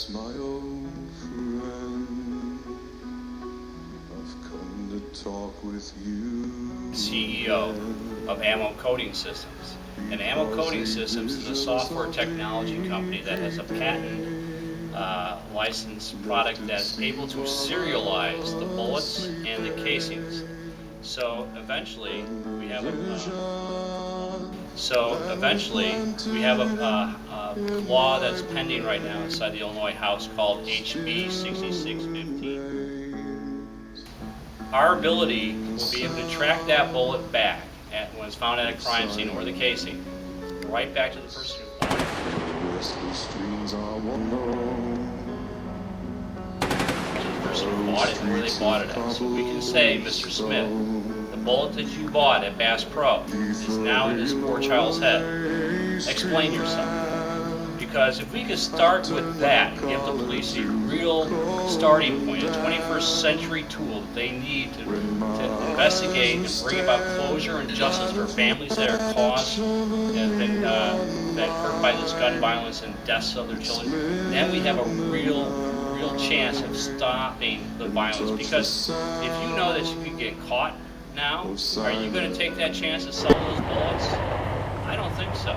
Yes, my old friend, I've come to talk with you. CEO of Ammo Coating Systems. And Ammo Coating Systems is a software technology company that has a patent licensed product that's able to serialize the bullets and the casings. So eventually we have a law that's pending right now inside the Illinois House called HB 6615. Our ability will be able to track that bullet back when it's found at a crime scene, or the casing, right back to the person who bought it. The person who bought it and where they bought it at. So we can say, Mr. Smith, the bullet that you bought at Bass Pro is now in this poor child's head. Explain yourself. Because if we could start with that and give the police a real starting point, a 21st century tool that they need to investigate and bring about closure and justice for families that are caused and been that hurt by this gun violence and deaths of their children, then we have a real chance of stopping the violence. Because if you know that you could get caught now, are you going to take that chance of selling those bullets? I don't think so.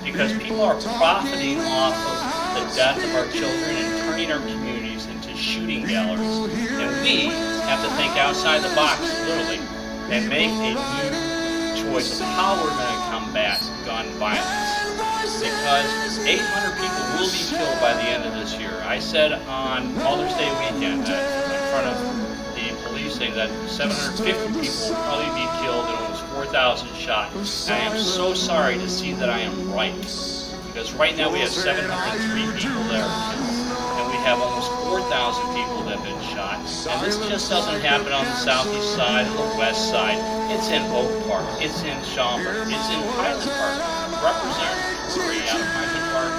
Because because people are profiting off of the death of our children and turning our communities into shooting galleries. And we have to think outside the box, literally, and make a new choice of how we're going to combat gun violence. Because 800 people will be killed by the end of this year. I said on Mother's Day weekend in front of the police saying that 750 people will probably be killed and almost 4,000 shot. And I am so sorry to see that I am right. Because right now we have 703 people that are killed. And we have almost 4,000 people that have been shot. And this just doesn't happen on the southeast side or the west side. It's in Oak Park. It's in Schaumburg. It's in Highland Park. Representative Curry out of Highland Park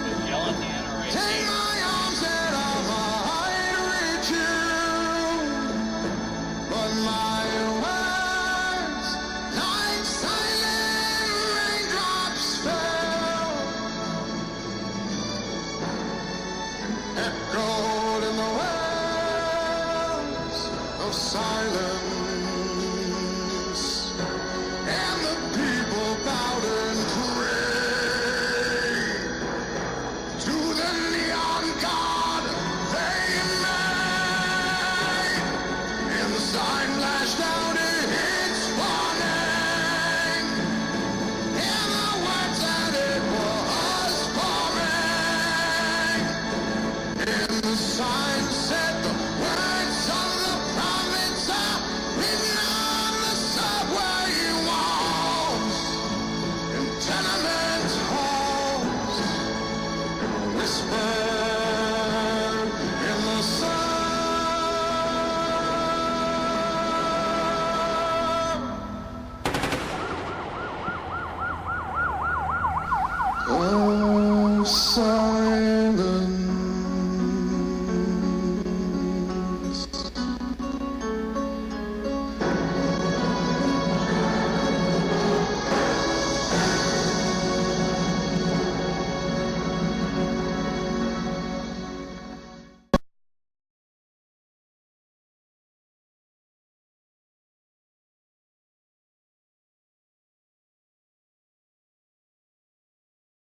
was yelling at the NRA team. Echoed in the wells of silence.